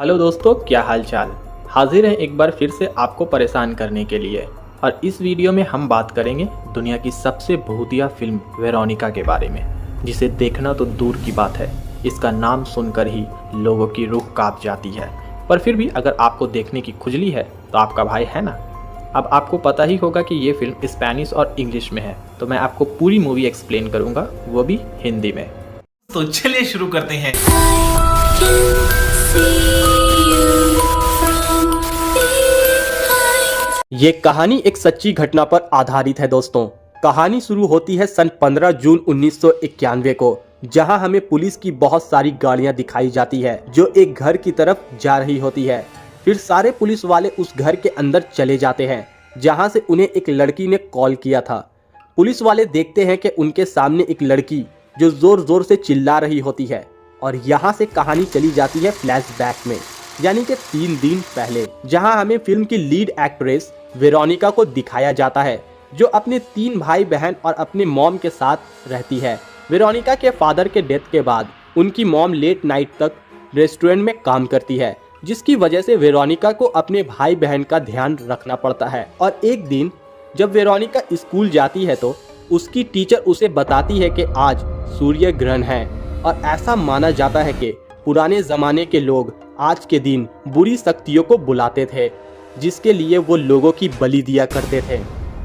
Hello दोस्तों, क्या हाल चाल। हाजिर हैं एक बार फिर से आपको परेशान करने के लिए। और इस वीडियो में हम बात करेंगे दुनिया की सबसे भूतिया फिल्म वेरोनिका के बारे में, जिसे देखना तो दूर की बात है, इसका नाम सुनकर ही लोगों की रूह कांप जाती है। पर फिर भी अगर आपको देखने की खुजली है तो आपका भाई है ना। अब आपको पता ही होगा कि ये फिल्म स्पेनिश और इंग्लिश में है, तो मैं आपको पूरी मूवी एक्सप्लेन करूँगा, वो भी हिंदी में। तो चलिए शुरू करते हैं। ये कहानी एक सच्ची घटना पर आधारित है दोस्तों। कहानी शुरू होती है सन 15 जून 1991 को, जहां हमें पुलिस की बहुत सारी गाड़ियां दिखाई जाती है जो एक घर की तरफ जा रही होती है। फिर सारे पुलिस वाले उस घर के अंदर चले जाते हैं जहां से उन्हें एक लड़की ने कॉल किया था। पुलिस वाले देखते हैं कि उनके सामने एक लड़की जो जोर जोर से चिल्ला रही होती है, और यहाँ से कहानी चली जाती है फ्लैशबैक में, यानी कि 3 दिन पहले, जहां हमें फिल्म की लीड एक्ट्रेस वेरोनिका को दिखाया जाता है, जो अपने 3 भाई बहन और अपने मॉम के साथ रहती है। वेरोनिका के फादर के डेथ के बाद उनकी मॉम लेट नाइट तक रेस्टोरेंट में काम करती है, जिसकी वजह से वेरोनिका को अपने भाई बहन का ध्यान रखना पड़ता है। और एक दिन जब वेरोनिका स्कूल जाती है तो उसकी टीचर उसे बताती है कि आज सूर्य ग्रहण है, और ऐसा माना जाता है कि पुराने जमाने के लोग आज के दिन बुरी शक्तियों को बुलाते थे, जिसके लिए वो लोगों की बलि दिया करते थे।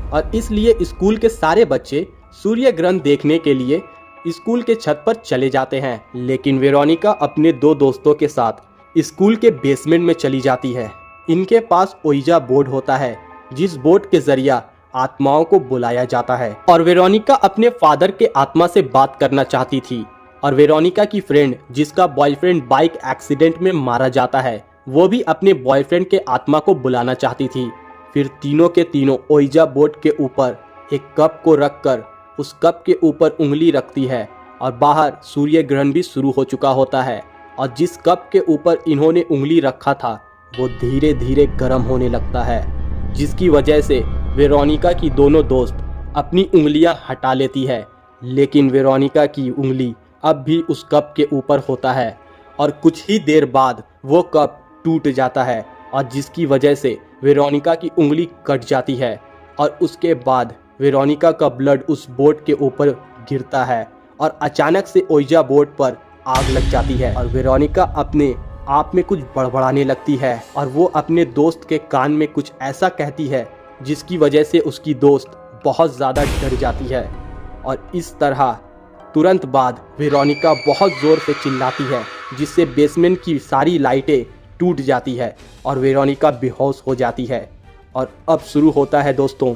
और इसलिए स्कूल के सारे बच्चे सूर्य ग्रहण देखने के लिए स्कूल के छत पर चले जाते हैं। लेकिन वेरोनिका अपने 2 दोस्तों के साथ स्कूल के बेसमेंट में चली जाती है। इनके पास ओइजा बोर्ड होता है, जिस बोर्ड के जरिया आत्माओं को बुलाया जाता है। और वेरोनिका अपने फादर के आत्मा से बात करना चाहती थी, और वेरोनिका की फ्रेंड, जिसका बॉयफ्रेंड बाइक एक्सीडेंट में मारा जाता है, वो भी अपने बॉयफ्रेंड के आत्मा को बुलाना चाहती थी। फिर तीनों के तीनों ओइजा बोर्ड के ऊपर एक कप को रखकर उस कप के ऊपर उंगली रखती है, और बाहर सूर्य ग्रहण भी शुरू हो चुका होता है। और जिस कप के ऊपर इन्होंने उंगली रखा था वो धीरे धीरे गर्म होने लगता है, जिसकी वजह से वेरोनिका की दोनों दोस्त अपनी उंगलियां हटा लेती है। लेकिन वेरोनिका की उंगली अब भी उस कप के ऊपर होता है, और कुछ ही देर बाद वो कप टूट जाता है, और जिसकी वजह से वेरोनिका की उंगली कट जाती है। और उसके बाद वेरोनिका का ब्लड उस बोर्ड के ऊपर गिरता है, और अचानक से ओइजा बोर्ड पर आग लग जाती है, और वेरोनिका अपने आप में कुछ बड़बड़ाने लगती है, और वो अपने दोस्त के कान में कुछ ऐसा कहती है जिसकी वजह से उसकी दोस्त बहुत ज़्यादा डर जाती है। और इस तरह तुरंत बाद वेरोनिका बहुत ज़ोर से चिल्लाती है, जिससे बेसमेंट की सारी लाइटें टूट जाती है और वेरोनिका बेहोश हो जाती है। और अब शुरू होता है दोस्तों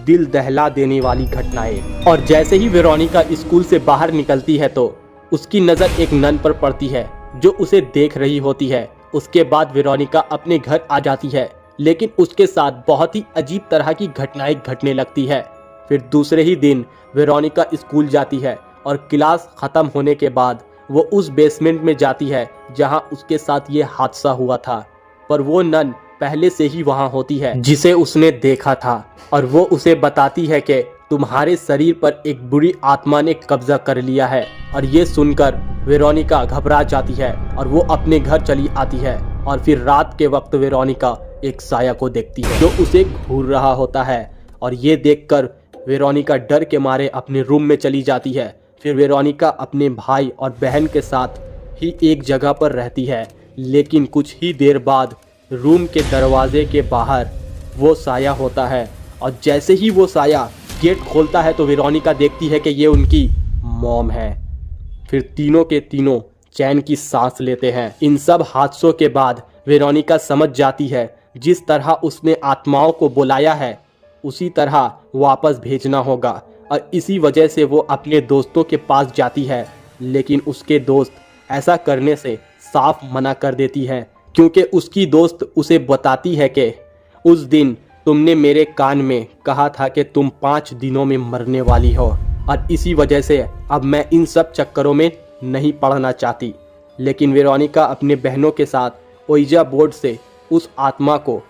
दिल दहला देने वाली घटनाएं। और जैसे ही वेरोनिका स्कूल से बाहर निकलती है तो उसकी नज़र एक नन पर पड़ती है जो उसे देख रही होती है। उसके बाद वेरोनिका अपने घर आ जाती है, लेकिन उसके साथ बहुत ही अजीब तरह की घटनाएं घटने लगती है। फिर दूसरे ही दिन वेरोनिका स्कूल जाती है, और क्लास ख़त्म होने के बाद वो उस बेसमेंट में जाती है जहां उसके साथ ये हादसा हुआ था। पर वो नन पहले से ही वहां होती है जिसे उसने देखा था, और वो उसे बताती है कि तुम्हारे शरीर पर एक बुरी आत्मा ने कब्जा कर लिया है। और ये सुनकर वेरोनिका घबरा जाती है और वो अपने घर चली आती है। और फिर रात के वक्त वेरोनिका एक साया को देखती है जो उसे घूर रहा होता है, और ये देखकर वेरोनिका डर के मारे अपने रूम में चली जाती है। फिर वेरोनिका अपने भाई और बहन के साथ ही एक जगह पर रहती है, लेकिन कुछ ही देर बाद रूम के दरवाजे के बाहर वो साया होता है, और जैसे ही वो साया गेट खोलता है तो वेरोनिका देखती है कि ये उनकी मॉम है। फिर तीनों के तीनों चैन की सांस लेते हैं। इन सब हादसों के बाद वेरोनिका समझ जाती है जिस तरह उसने आत्माओं को बुलाया है उसी तरह वापस भेजना होगा, और इसी वजह से वो अपने दोस्तों के पास जाती है। लेकिन उसके दोस्त ऐसा करने से साफ मना कर देती है, क्योंकि उसकी दोस्त उसे बताती है कि उस दिन तुमने मेरे कान में कहा था कि तुम 5 दिनों में मरने वाली हो, और इसी वजह से अब मैं इन सब चक्करों में नहीं पड़ना चाहती। लेकिन वेरोनिका अपने बहनों के साथ ओइजा बोर्ड से उस आत्मा को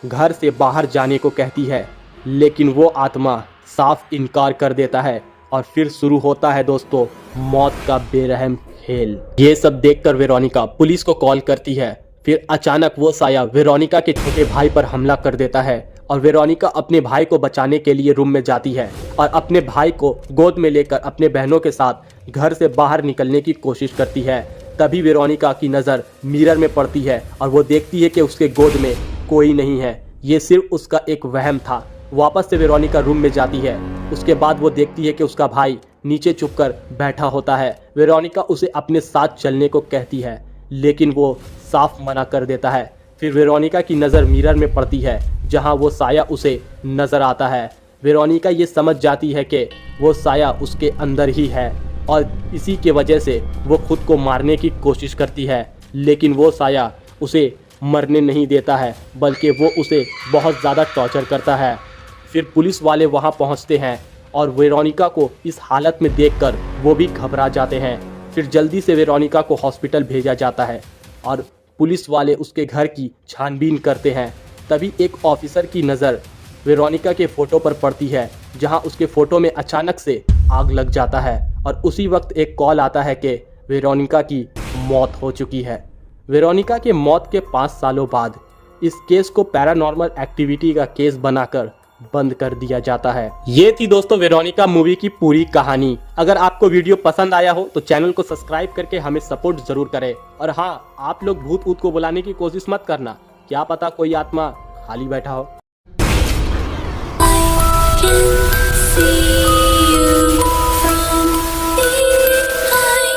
घर से बाहर जाने को कहती है, लेकिन वो आत्मा साफ इनकार कर देता है। और फिर शुरू होता है दोस्तों मौत का बेरहम खेल। ये सब देखकर वेरोनिका पुलिस को कॉल करती है। फिर अचानक वो साया वेरोनिका के छोटे भाई पर हमला कर देता है और वेरोनिका अपने भाई को बचाने के लिए रूम में जाती है और अपने भाई को गोद में लेकर अपने बहनों के साथ घर से बाहर निकलने की कोशिश करती है। तभी वेरोनिका की नज़र मिरर में पड़ती है और वो देखती है कि उसके गोद में कोई नहीं है, ये सिर्फ उसका एक वहम था। वापस से वेरोनिका रूम में जाती है। उसके बाद वो देखती है कि उसका भाई नीचे छुपकर बैठा होता है। वेरोनिका उसे अपने साथ चलने को कहती है लेकिन वो साफ मना कर देता है। फिर वेरोनिका की नज़र मिरर में पड़ती है जहां वो साया उसे नज़र आता है। वेरोनिका ये समझ जाती है कि वो साया उसके अंदर ही है और इसी के वजह से वो खुद को मारने की कोशिश करती है, लेकिन वो साया उसे मरने नहीं देता है बल्कि वो उसे बहुत ज़्यादा टॉर्चर करता है। फिर पुलिस वाले वहां पहुंचते हैं और वेरोनिका को इस हालत में देखकर वो भी घबरा जाते हैं। फिर जल्दी से वेरोनिका को हॉस्पिटल भेजा जाता है और पुलिस वाले उसके घर की छानबीन करते हैं। तभी एक ऑफिसर की नज़र वेरोनिका के फ़ोटो पर पड़ती है जहां उसके फ़ोटो में अचानक से आग लग जाता है और उसी वक्त एक कॉल आता है कि वेरोनिका की मौत हो चुकी है। वेरोनिका के मौत के 5 सालों बाद इस केस को पैरानॉर्मल एक्टिविटी का केस बनाकर बंद कर दिया जाता है। ये थी दोस्तों वेरोनिका मूवी की पूरी कहानी। अगर आपको वीडियो पसंद आया हो तो चैनल को सब्सक्राइब करके हमें सपोर्ट जरूर करें। और हाँ, आप लोग भूत ऊत को बुलाने की कोशिश मत करना, क्या पता कोई आत्मा खाली बैठा हो। I can see